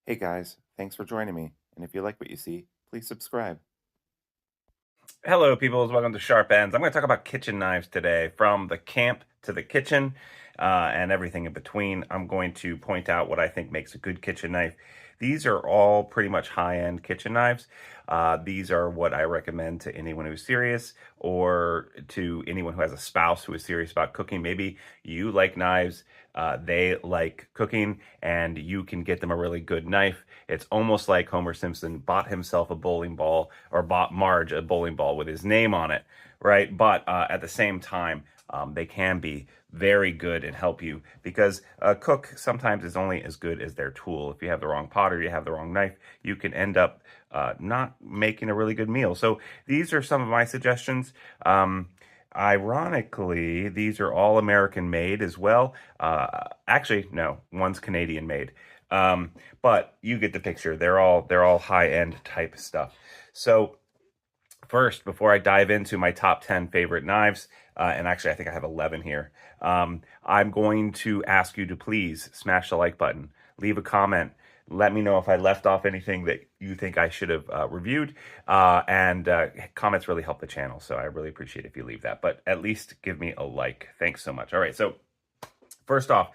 Hey guys, thanks for joining me. And if you like what you see, please subscribe. Hello, peoples. Welcome to Sharp Ends. I'm going to talk about kitchen knives today, from the camp to the kitchen, and everything in between. I'm going to point out what I think makes a good kitchen knife. These are all pretty much high-end kitchen knives. These are what I recommend to anyone who's serious, or to anyone who has a spouse who is serious about cooking. Maybe you like knives, they like cooking, and you can get them a really good knife. It's almost like Homer Simpson bought himself a bowling ball, or bought Marge a bowling ball with his name on it, right? But at the same time, they can be very good and help you, because a cook sometimes is only as good as their tool. If you have the wrong pot or you have the wrong knife, you can end up not making a really good meal. So these are some of my suggestions. Ironically, these are all American made as well. Actually, no, one's Canadian made. But you get the picture. They're all high end type stuff. So first, before I dive into my top 10 favorite knives, and actually I think I have 11 here, I'm going to ask you to please smash the like button, leave a comment, let me know if I left off anything that you think I should have reviewed, and comments really help the channel, so I really appreciate if you leave that, but at least give me a like. Thanks so much. All right, so first off,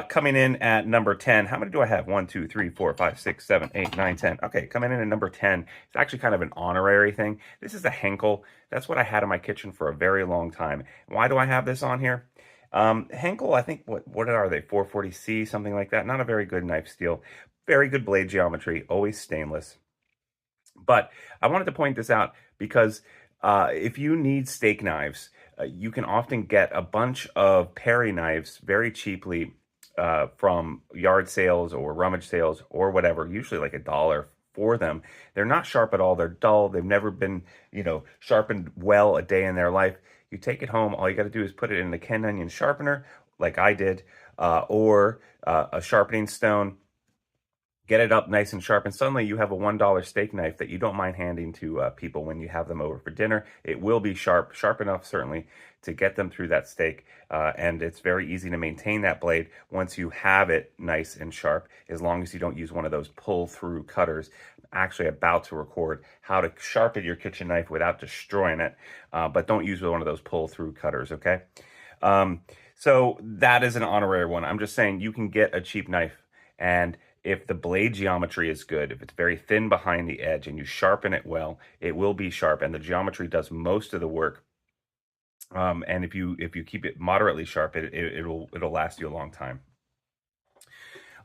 coming in at number 10, how many do I have? 1, 2, 3, 4, 5, 6, 7, 8, 9, 10. Okay, coming in at number 10, it's actually kind of an honorary thing. This is a Henkel. That's what I had in my kitchen for a very long time. Why do I have this on here? Henkel, I think, what are they? 440C, something like that. Not a very good knife steel. Very good blade geometry, always stainless. But I wanted to point this out because if you need steak knives, you can often get a bunch of Perry knives very cheaply from yard sales or rummage sales or whatever, usually like $1 for them. They're not sharp at all. They're dull. They've never been, sharpened well a day in their life. You take it home. All you got to do is put it in a Ken Onion sharpener, like I did, or a sharpening stone. Get it up nice and sharp, and suddenly you have a $1 steak knife that you don't mind handing to people when you have them over for dinner. It will be sharp enough, certainly, to get them through that steak, and it's very easy to maintain that blade once you have it nice and sharp, as long as you don't use one of those pull-through cutters. I'm actually about to record how to sharpen your kitchen knife without destroying it, but don't use one of those pull-through cutters, okay? So that is an honorary one. I'm just saying you can get a cheap knife, and if the blade geometry is good, if it's very thin behind the edge and you sharpen it well, it will be sharp, and the geometry does most of the work. And if you keep it moderately sharp, it'll last you a long time.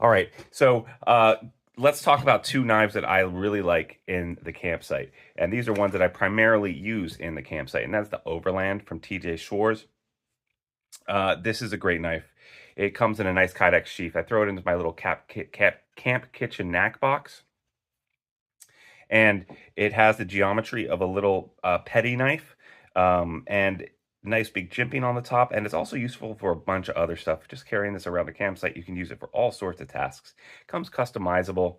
All right, so let's talk about two knives that I really like in the campsite, and these are ones that I primarily use in the campsite, and that's the Overland from TJ Schwarz. This is a great knife. It comes in a nice Kydex sheath. I throw it into my little camp kitchen knack box. And it has the geometry of a little petty knife, and nice big jimping on the top. And it's also useful for a bunch of other stuff. Just carrying this around the campsite, you can use it for all sorts of tasks. Comes customizable.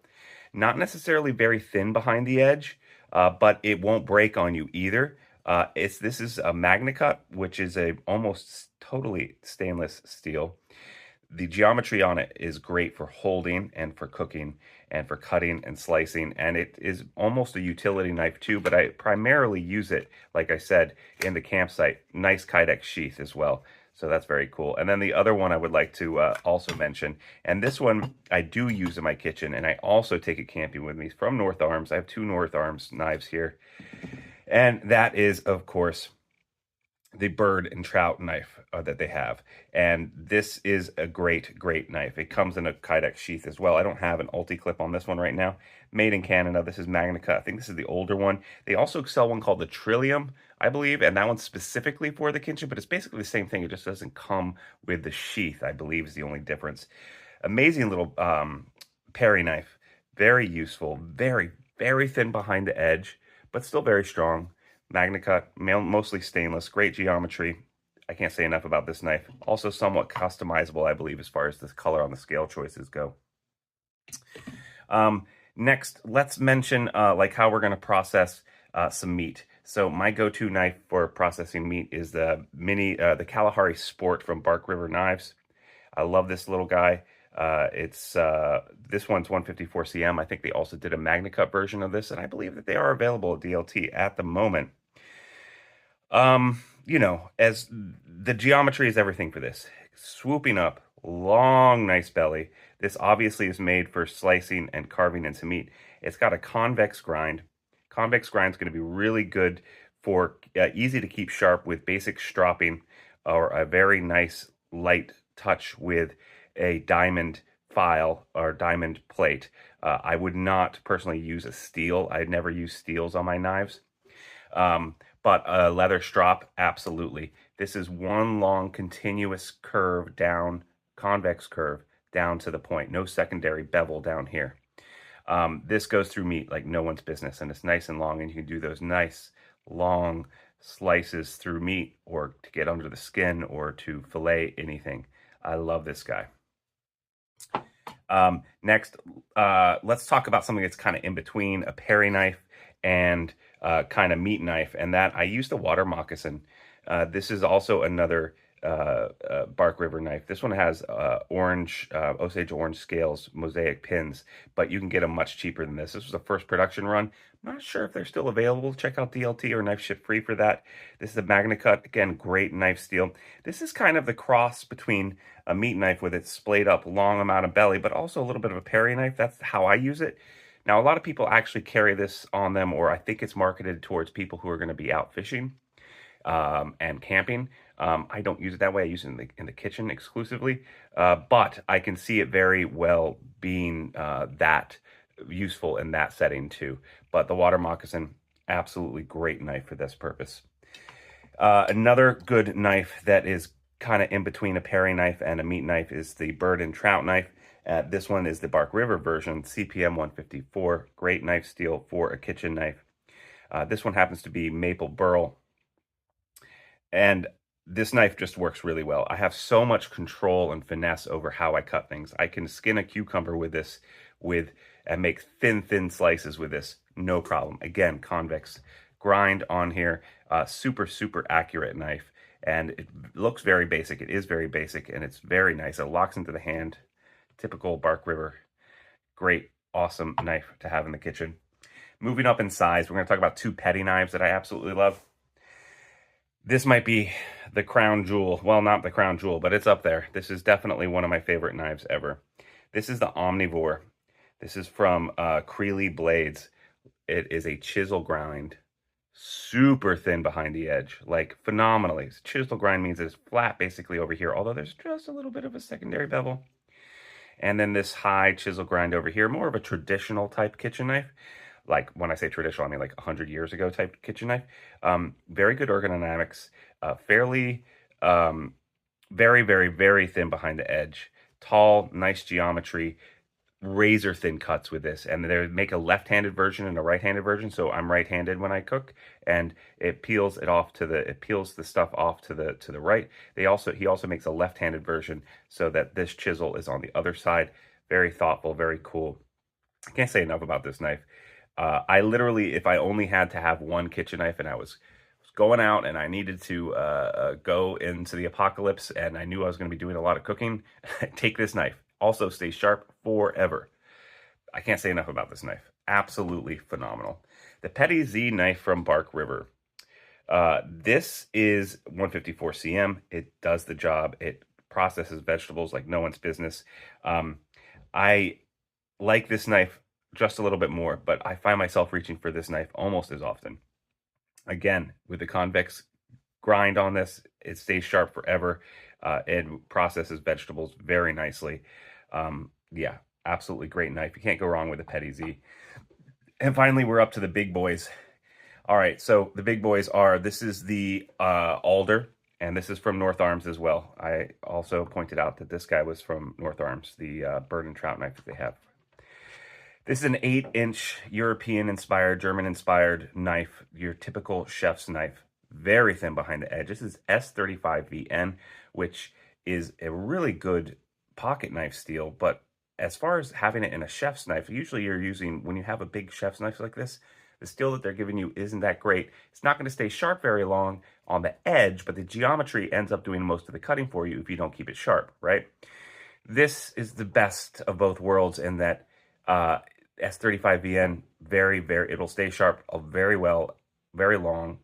Not necessarily very thin behind the edge, but it won't break on you either. This is a MagnaCut, which is a almost totally stainless steel. The geometry on it is great for holding and for cooking and for cutting and slicing, and it is almost a utility knife too, but I primarily use it, like I said, in the campsite. Nice Kydex sheath as well, so that's very cool. And then the other one I would like to also mention, and this one I do use in my kitchen, and I also take it camping with me, from North Arms. I have two North Arms knives here, and that is, of course, the bird and trout knife that they have. And this is a great knife. It comes in a Kydex sheath as well. I don't have an ulti-clip on this one right now. Made in Canada. This is MagnaCut. I think this is the older one. They also sell one called the Trillium, I believe, and that one's specifically for the kitchen, but it's basically the same thing. It just doesn't come with the sheath, I believe, is the only difference. Amazing little Perry knife. Very useful. Very thin behind the edge, but still very strong. MagnaCut, mostly stainless, great geometry. I can't say enough about this knife. Also somewhat customizable, I believe, as far as the color on the scale choices go. Next, let's mention like how we're going to process some meat. So my go-to knife for processing meat is the Kalahari Sport from Bark River Knives. I love this little guy. This one's 154 cm. I think they also did a MagnaCut version of this, and I believe that they are available at DLT at the moment. As the geometry is everything for this. Swooping up, long, nice belly. This obviously is made for slicing and carving into meat. It's got a convex grind. Convex grind is going to be really good for easy to keep sharp with basic stropping or a very nice light touch with a diamond file or diamond plate. I would not personally use a steel. I'd never use steels on my knives. But a leather strop, absolutely. This is one long continuous curve down, convex curve down to the point. No secondary bevel down here. This goes through meat like no one's business, and it's nice and long, and you can do those nice long slices through meat or to get under the skin or to fillet anything. I love this guy. Next, let's talk about something that's kind of in between a Perry knife and kind of meat knife, and that I used a water moccasin. This is also another Bark River knife. This one has orange, Osage orange scales, mosaic pins, but you can get them much cheaper than this. This was the first production run. I'm not sure if they're still available. Check out DLT or Knife Ship Free for that. This is a MagnaCut. Again, great knife steel. This is kind of the cross between a meat knife with its splayed up long amount of belly, but also a little bit of a Perry knife. That's how I use it. Now, a lot of people actually carry this on them, or I think it's marketed towards people who are going to be out fishing and camping. I don't use it that way. I use it in the kitchen exclusively, but I can see it very well being that useful in that setting too. But the water moccasin, absolutely great knife for this purpose. Another good knife that is kind of in between a Perry knife and a meat knife is the bird and trout knife. This one is the Bark River version, CPM 154. Great knife steel for a kitchen knife. This one happens to be maple burl. And this knife just works really well. I have so much control and finesse over how I cut things. I can skin a cucumber with this and make thin slices with this. No problem. Again, convex grind on here. Super accurate knife. And it looks very basic. It is very basic, and it's very nice. It locks into the hand. Typical Bark River. Great, awesome knife to have in the kitchen. Moving up in size, we're going to talk about two petty knives that I absolutely love. This might be the crown jewel. Well, not the crown jewel, but it's up there. This is definitely one of my favorite knives ever. This is the Omnivore. This is from Creeley Blades. It is a chisel grind. Super thin behind the edge, like phenomenally. Chisel grind means it's flat basically over here, although there's just a little bit of a secondary bevel. And then this high chisel grind over here, more of a traditional type kitchen knife. Like when I say traditional, I mean like 100 years ago type kitchen knife. Very good ergonomics, fairly, very thin behind the edge. Tall, nice geometry, razor thin cuts with this. And they make a left-handed version and a right-handed version. So I'm right-handed when I cook, and it peels the stuff off to the right. He also makes a left-handed version so that this chisel is on the other side. Very thoughtful, very cool. I can't say enough about this knife. I literally, if I only had to have one kitchen knife and I was going out and I needed to go into the apocalypse and I knew I was going to be doing a lot of cooking, take this knife. Also stays sharp forever. I can't say enough about this knife. Absolutely phenomenal. The Petty Z knife from Bark River. This is 154 cm. It does the job. It processes vegetables like no one's business. I like this knife just a little bit more, but I find myself reaching for this knife almost as often. Again, with the convex grind on this, it stays sharp forever. It processes vegetables very nicely. Yeah, absolutely great knife. You can't go wrong with a Petty Z. And finally, we're up to the big boys. All right, so the big boys are, this is the Alder, and this is from North Arms as well. I also pointed out that this guy was from North Arms, the bird and trout knife that they have. This is an 8-inch European-inspired, German-inspired knife, your typical chef's knife. Very thin behind the edge. This is S35VN, which is a really good pocket knife steel. But as far as having it in a chef's knife, usually you're using, when you have a big chef's knife like this, the steel that they're giving you isn't that great. It's not going to stay sharp very long on the edge, but the geometry ends up doing most of the cutting for you if you don't keep it sharp, right? This is the best of both worlds in that uh, S35VN, it'll stay sharp very well, very long,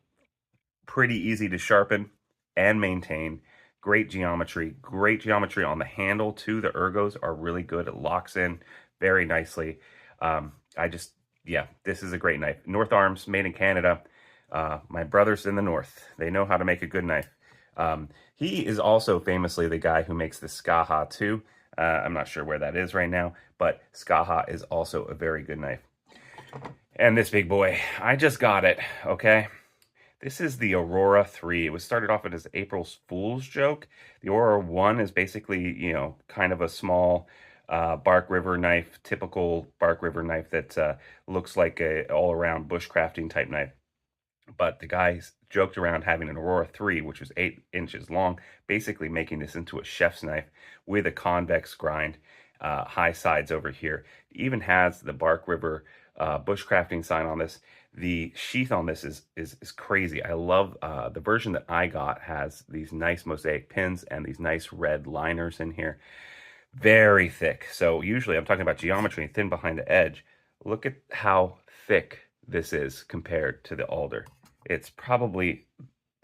pretty easy to sharpen and maintain. Great geometry on the handle too. The ergos are really good. It locks in very nicely. I just, yeah, this is a great knife. North Arms, made in Canada. My brothers in the North, they know how to make a good knife. He is also famously the guy who makes the Skaha too. I'm not sure where that is right now, but Skaha is also a very good knife. And this big boy, I just got it, okay? This is the Aurora 3. It was started off as April Fool's joke. The Aurora 1 is basically, kind of a small Bark River knife, typical Bark River knife that looks like a all-around bushcrafting type knife. But the guys joked around having an Aurora 3, which was 8 inches long, basically making this into a chef's knife with a convex grind, high sides over here. It even has the Bark River bushcrafting sign on this. The sheath on this is crazy. I love the version that I got has these nice mosaic pins and these nice red liners in here. Very thick. So usually I'm talking about geometry, thin behind the edge. Look at how thick this is compared to the alder. It's probably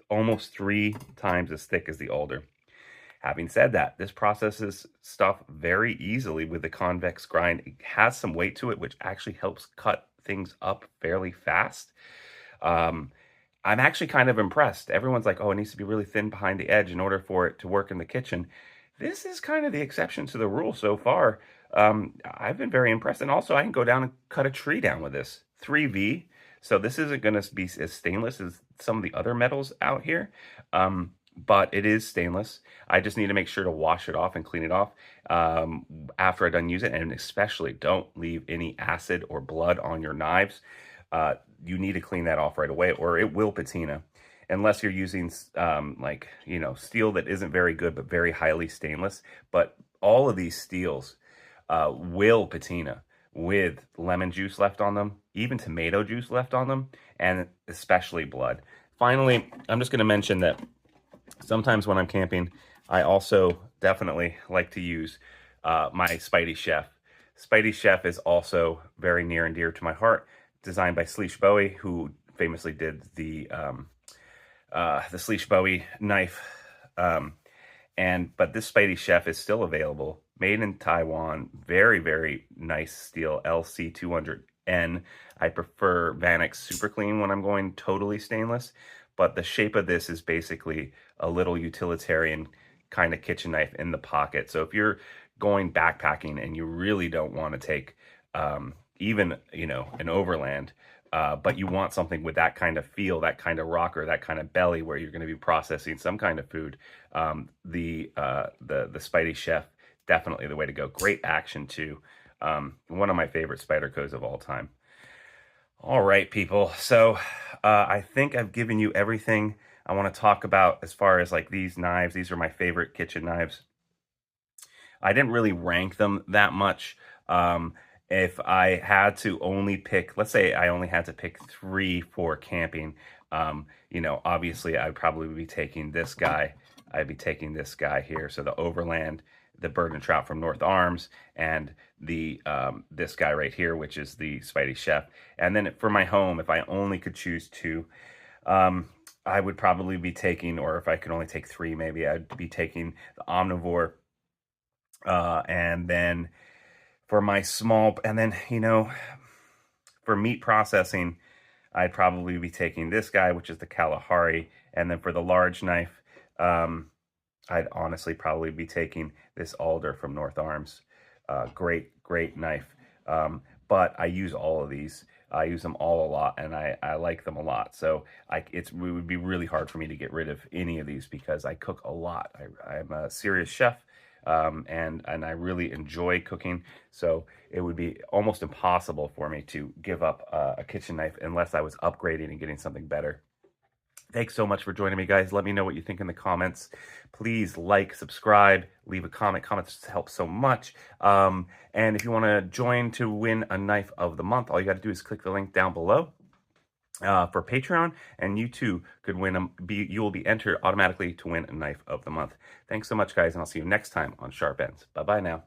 almost 3 times as thick as the alder. Having said that, this processes stuff very easily with the convex grind. It has some weight to it, which actually helps cut things up fairly fast. I'm actually kind of impressed. Everyone's like, oh, it needs to be really thin behind the edge in order for it to work in the kitchen. This is kind of the exception to the rule so far. I've been very impressed. And also, I can go down and cut a tree down with this. 3V. So this isn't going to be as stainless as some of the other metals out here. But it is stainless. I just need to make sure to wash it off and clean it off after I done use it. And especially don't leave any acid or blood on your knives. You need to clean that off right away or it will patina. Unless you're using steel that isn't very good but very highly stainless. But all of these steels will patina with lemon juice left on them, even tomato juice left on them, and especially blood. Finally, I'm just going to mention that sometimes when I'm camping, I also definitely like to use my Spidey Chef. Spidey Chef is also very near and dear to my heart, designed by Sleesh Bowie, who famously did the Sleesh Bowie knife. But this Spidey Chef is still available, made in Taiwan. Very, very nice steel, LC200N. I prefer Vanex Super Clean when I'm going totally stainless, but the shape of this is basically a little utilitarian kind of kitchen knife in the pocket. So if you're going backpacking and you really don't want to take even, an overland, but you want something with that kind of feel, that kind of rocker, that kind of belly where you're going to be processing some kind of food, the Spidey Chef, definitely the way to go. Great action too. One of my favorite Spydercos of all time. All right, people. So I think I've given you everything I want to talk about as far as like these knives. These are my favorite kitchen knives. I didn't really rank them that much. If I had to only pick, let's say I only had to pick 3 for camping, obviously I'd probably be taking this guy. I'd be taking this guy here. So the Overland, the Bird and Trout from North Arms, and the this guy right here, which is the Spidey Chef. And then for my home, if I only could choose 2, I would probably be taking, or if I could only take 3, maybe I'd be taking the Omnivore. And then for my small, and then, for meat processing, I'd probably be taking this guy, which is the Kalahari. And then for the large knife, I'd honestly probably be taking this Alder from North Arms. Great knife. But I use all of these. I use them all a lot, and I like them a lot. So it would be really hard for me to get rid of any of these because I cook a lot. I'm a serious chef, and I really enjoy cooking. So it would be almost impossible for me to give up a kitchen knife unless I was upgrading and getting something better. Thanks so much for joining me, guys. Let me know what you think in the comments. Please like, subscribe, leave a comment. Comments help so much. And if you want to join to win a knife of the month, all you got to do is click the link down below. for Patreon, and you too could win you will be entered automatically to win a knife of the month. Thanks so much, guys, and I'll see you next time on Sharp Ends. Bye bye now.